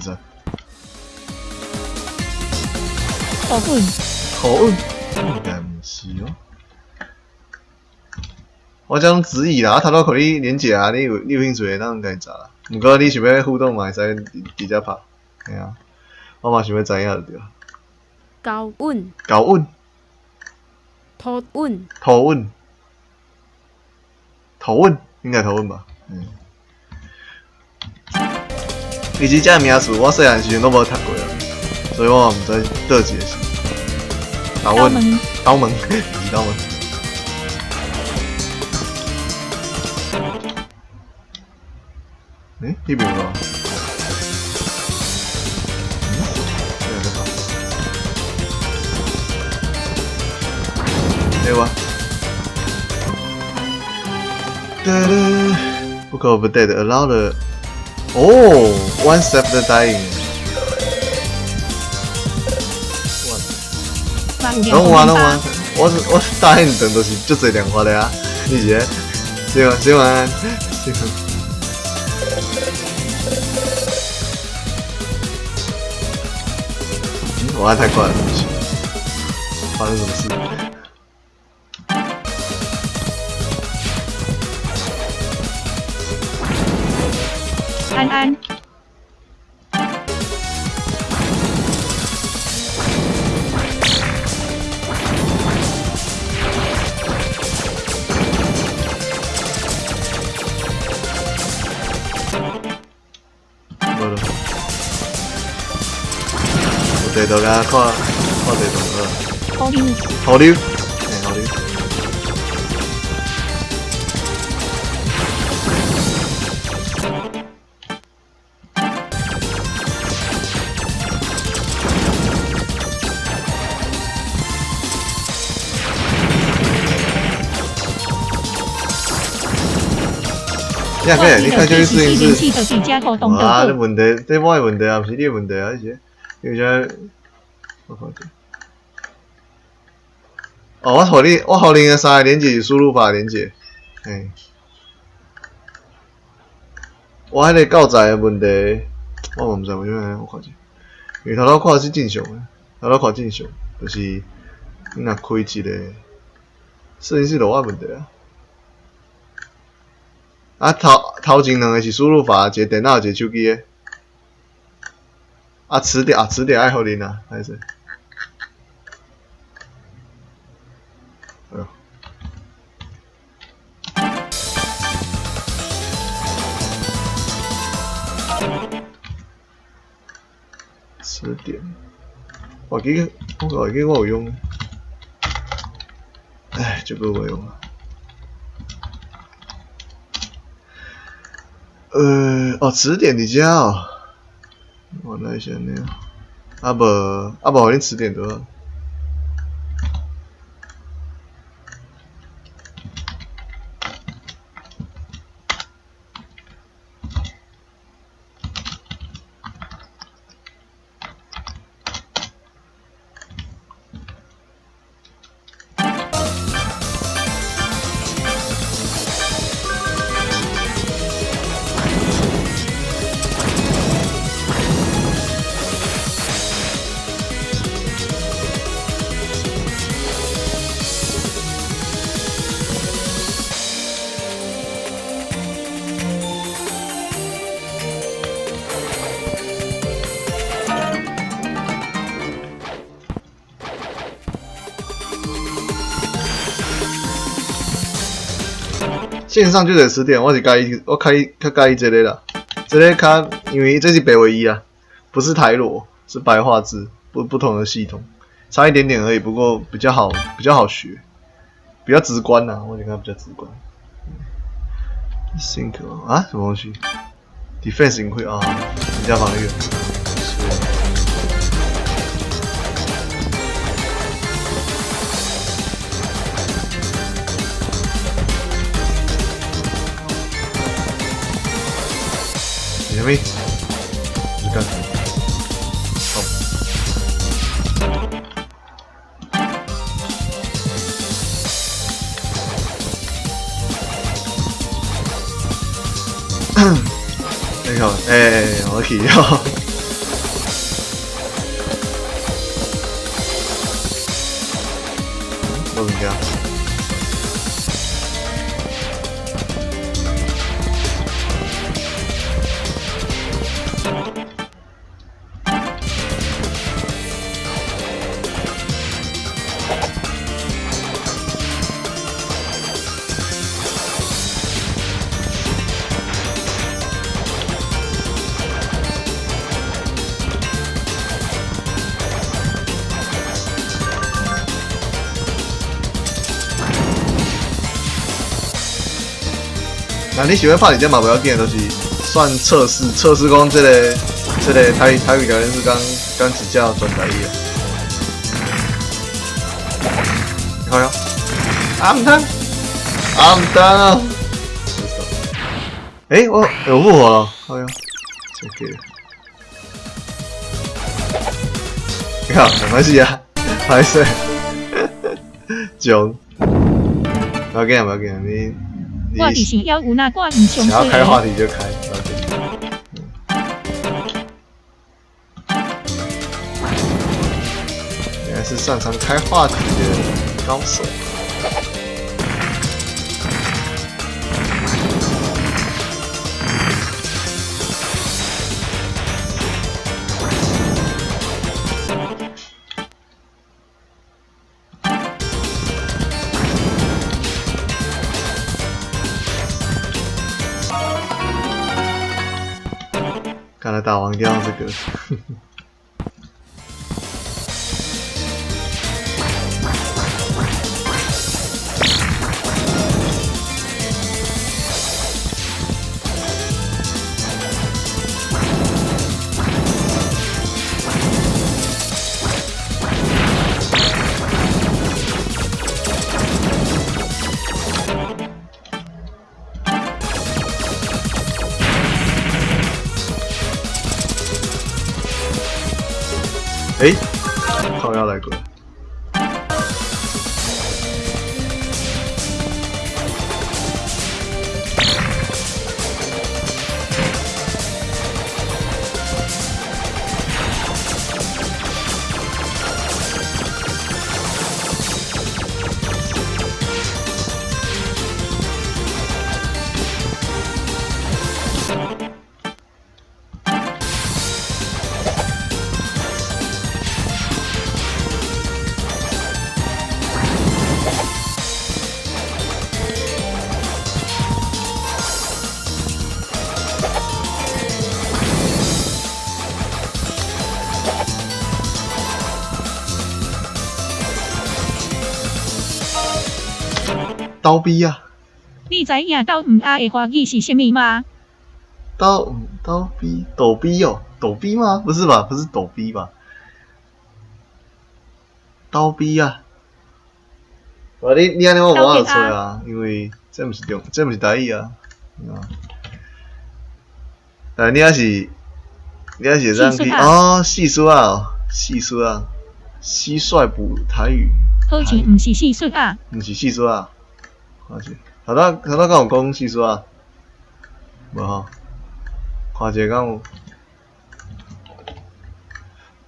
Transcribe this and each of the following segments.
实。头运，应该唔是哦。我讲质疑啦，头头可你连结啊，你有兴趣咱该查啦。不过你想要互动嘛，会使直接拍，系啊。我嘛想要知影就对。高运、高运、土运、头运、头运，应该头运吧？其实这名词我细汉时阵都无读过啊，所以我嘛唔知倒一个是。刀运，刀门，是刀门。迄边有无？对吧？Book of the Dead allow the one step the dying。拢完，我答应等都是就这两话的啊，你姐，洗完。我按太快了，对不起，发生什么事？安。地图甲看地图好。好溜。好溜。呀，个，你看就是适应是。哇，这问题，这我的问题啊，不是你的问题啊，而且，我看下。我互你的三个连结是输入法连结，我迄个教材的问题，我嘛毋知为啥我看下，因为头看是正常的，就是你若开一个，摄影师就我问题啊。头前两个是输入法，一个电脑，一个手机的。词典爱互恁啊，还是？词典，我记我有用，这个我用啊。词典伫遮哦。我那是安尼啊，无互恁词典就好。线上就得词典，我较介意这个啦，这个较因为这是北唯一啊，不是台罗，是白话字，不同的系统，差一点点而已，不过比较好学，比较直观呐，我觉得比较直观。Think 啊，什么东西 ？Defense 隐晦啊，人家防御。什么？你干什么？好。你好，我去哦。我怎么样？那你喜欢拍你这嘛不要紧，都是算测试，测试讲这个台语聊天室刚指教转台语啊。你看哟，唔通啊！哎，我有复活了，好哟，这个，你看没关系啊，还是囧，不要紧，你。我就是要有那我唔想想要开话说题就开，原来是擅长开话题的高手。看来大王一定要这个。哎，靠腰来过。刀逼啊！你知影斗唔阿的华语是什么吗？刀逼抖逼哦，抖逼吗？不是吧？不是抖逼吧？刀逼啊！你安尼我无法吹啊，因为这不是台语啊。但你还是这样去哦，细数啊，蟋蟀补台语。好像唔是蟋蟀啊，唔是蟋蟀啊。头头敢有讲蟋蟀啊？无吼，看一下敢有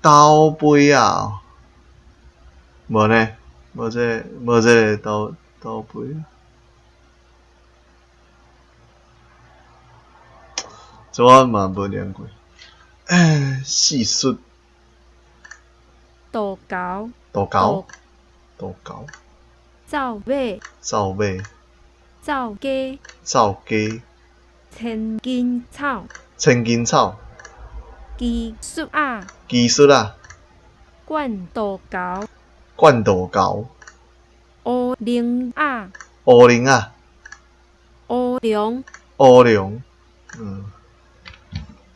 刀杯啊？无呢，无这个刀杯啊。这我嘛无念过。细术。豆高，豆高。走马，走鸡，千斤草，技术啊，灌豆高，乌龙啊，乌龙，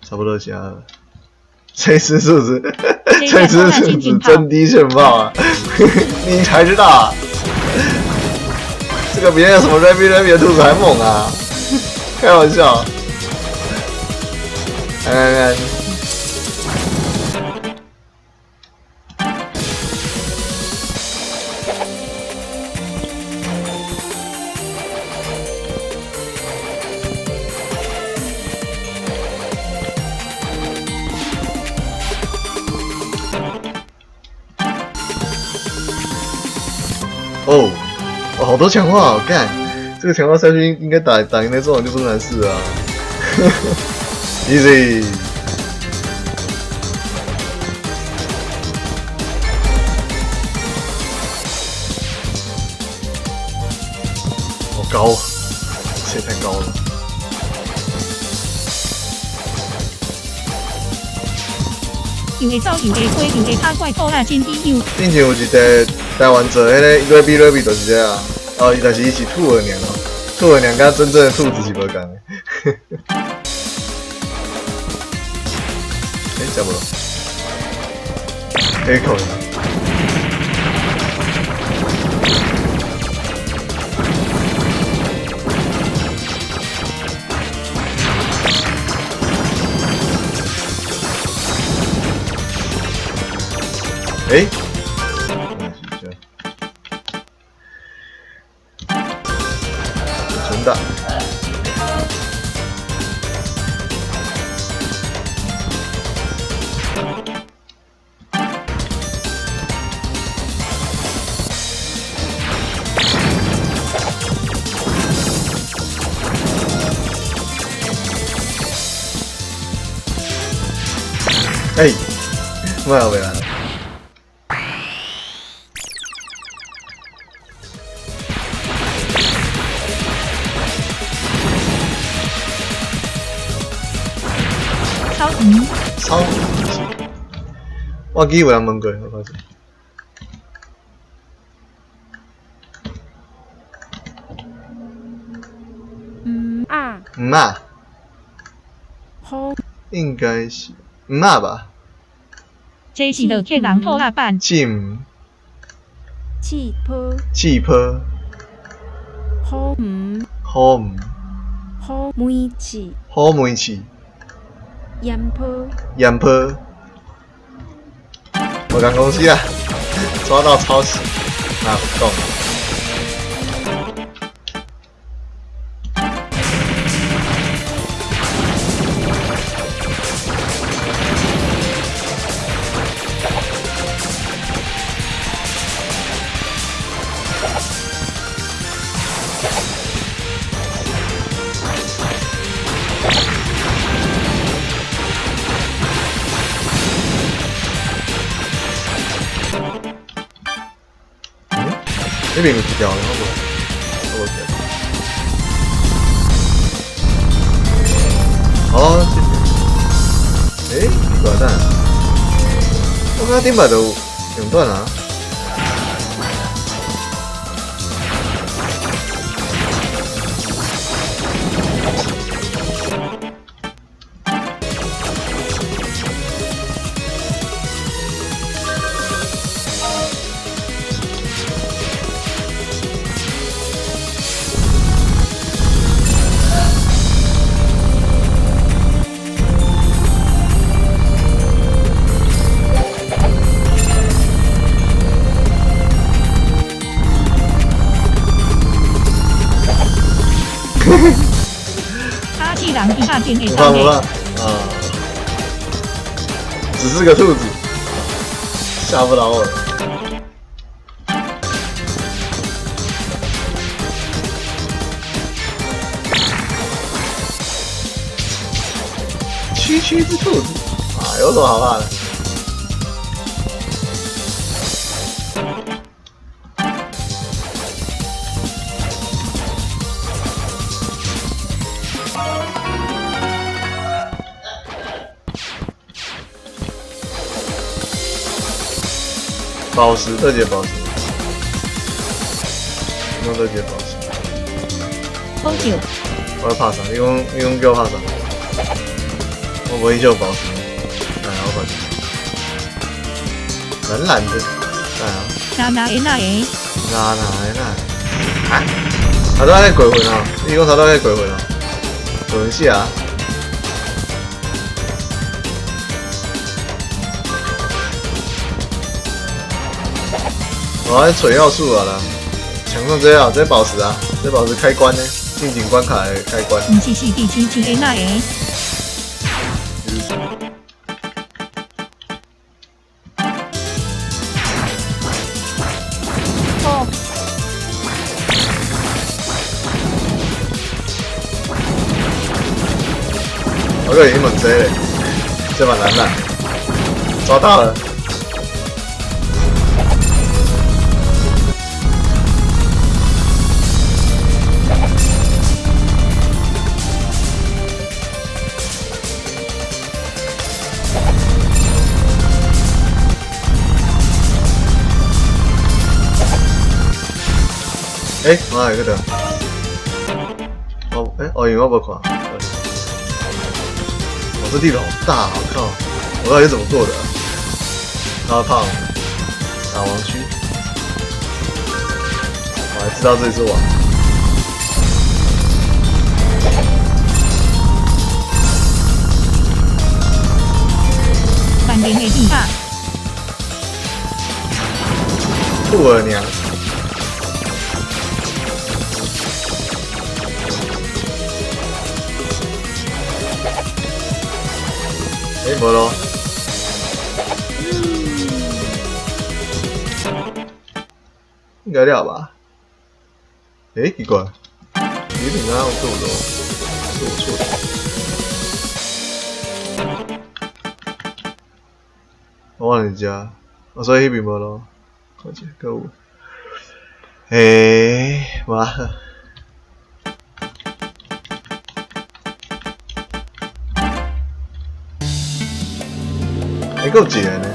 差不多这样了。这次是不是？这次是不是真低炫炮啊？你才知道啊？这个比那个什么 Rabbit 的兔子还猛啊！开玩笑。看。哦，哦，好多强化哦，干！这个强化下去应该打赢那这种就不是难事啊。Easy。好高，这也太高了。又会走又会飞又会打怪拖拉真低优。之前有一个台湾做迄个瑞比就是这啊，哦，但是伊是兔儿娘哦，兔儿娘跟真正的兔子是无共的。差不多，可以扣了。哎，存档。哎，没有回来了。超鱼，超鱼，我记有人问过，我发现。啊，好，应该是啊吧。这是乐客人拖拉板。气泡，好梅子，盐泡，我刚公司啊，抓到抄袭，那不够。那边有几条，然后我哦，这边，断蛋！我刚顶摆都用断啊。哈气人一下变给不怕啊，只是个兔子，吓不倒我。区区之兔子啊，有什么好怕的？宝石，特级宝石，用特级宝石。好久。我要拍啥？你讲叫我拍啥？我无印象宝石。哎，我看。蓝蓝的。哎呀。哪诶？啊？他都在鬼魂啊！你讲他都在鬼魂啊？鬼魂系啊！我在钳要素啊啦，墙上这宝石啊，这宝石开关呢，近景关卡的开关。不是第七集的那诶。哦。个已经猛追了，这把难打，抓到了。哎，妈有个的。哦，哎，哦，有没有看？我这地图好大，我靠！我到底怎么过的？超胖，打王区，我还知道这里是王。晚年的地霸，兔儿娘。哎，没咯。应该了吧？哎，奇怪，有点刚刚做的，是我错的。我忘了你家，所以那边没咯。快去购物。哎，妈。还够一个呢，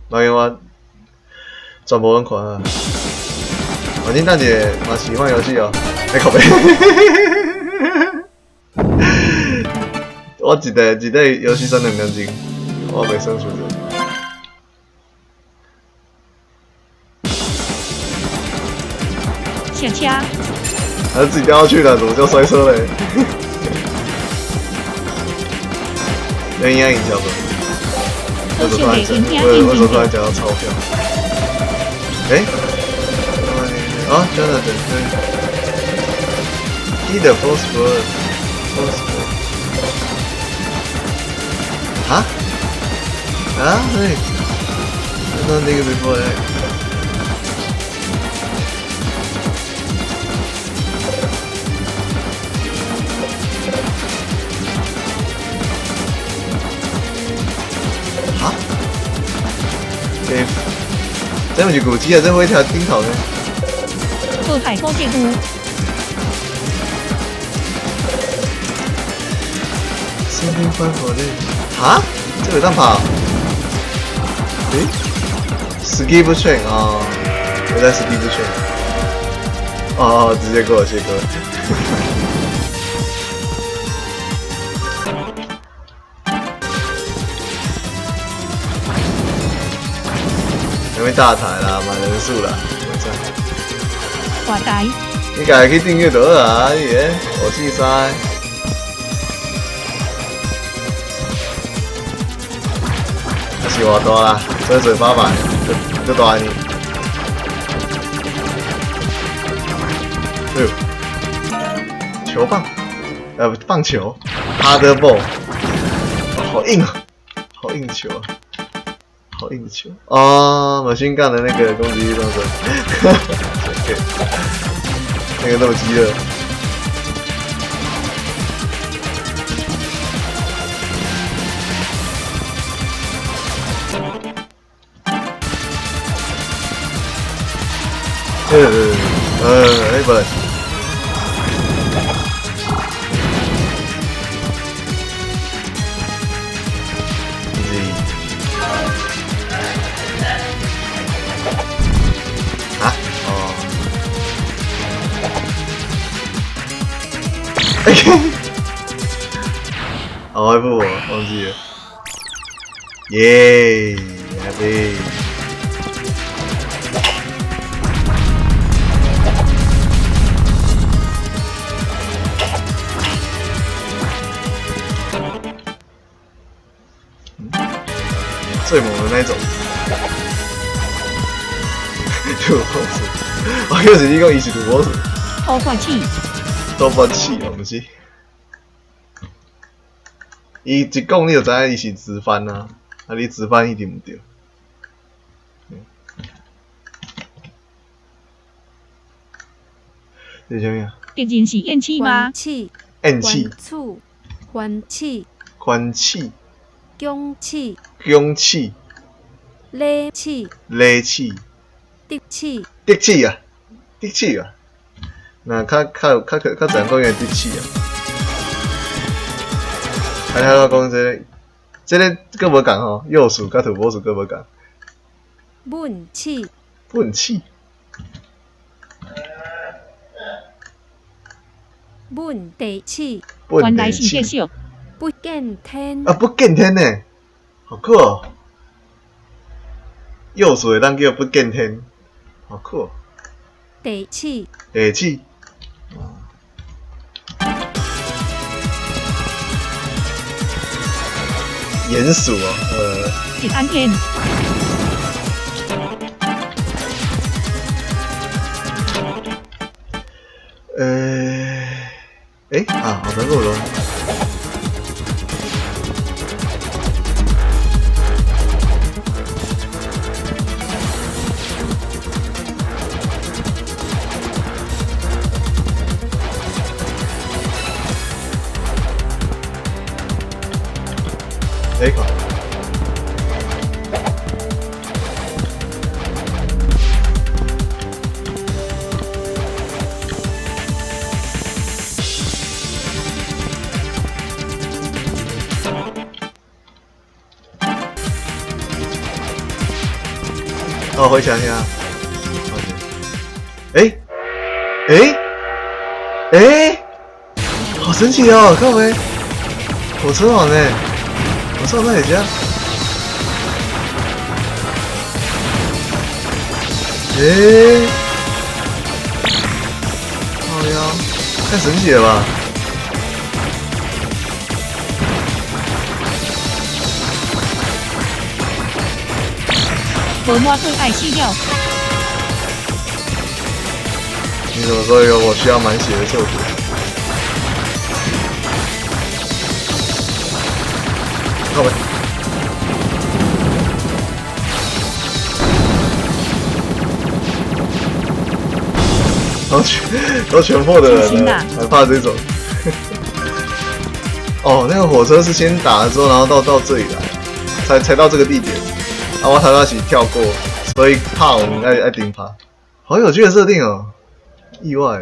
马永我全无人看啊！反正等下嘛是换游戏哦，哎靠背，我一个游戏3两奖金，我袂算数的。下车，还是自己掉下去了，怎么叫摔车嘞？应该赢小哥。为什么突然讲到钞票？哎，啊，真的对。He the first word. Huh? Hey. I don't think before that. Huh? 这不是古迹啊，这会一条钉头呢。二海高界都。Something fun for this. 哈？这个当跑？诶 ？Skip train 啊，我在 skip train。哦，直接过，直接过。因为大台啦，满人数啦，话台。你家己去订阅就好啊，你个我记塞。还是偌大啦，做800，就大呢。哎呦，球棒，棒球 ，hard ball，好硬啊，好硬的球啊。好硬的球哦，马勋干的那个攻击力上升，那个那么激烈。哎不。好外部我忘记了，耶，还被。最猛的那种，土拨鼠，我又是你讲伊是土拨鼠，偷换器，偷换器哦，不是。伊一讲你就知影伊是直翻啊，啊你直翻一定唔对。这是什么？敌人是厌气吗？气。怨气、欢气、欢气、恭气、恭气、礼气、礼气、得气、得气啊，得气啊。那较自然讲的得气啊。还我讲这个佫无共吼，右数甲土拨数佫无共。闷气、闷气、闷地气、原来是这首。不见天啊，不见天呢，好酷哦！右数会当叫不见天，好酷哦！地气、地气。鼹鼠哦，一安天。好难过咯。靠！我回想一下，好神奇哦！看没，火车王呢？我上那里家，好呀，太神奇了吧！我摸最爱吃料。你怎么说有我需要满血的救主？靠北。都全破的人了，还怕这种？哦，那个火车是先打了之后，然后到这里来，才到这个地点。啊，我才一起跳过，所以怕我们爱顶爬。好有趣的设定哦，意外。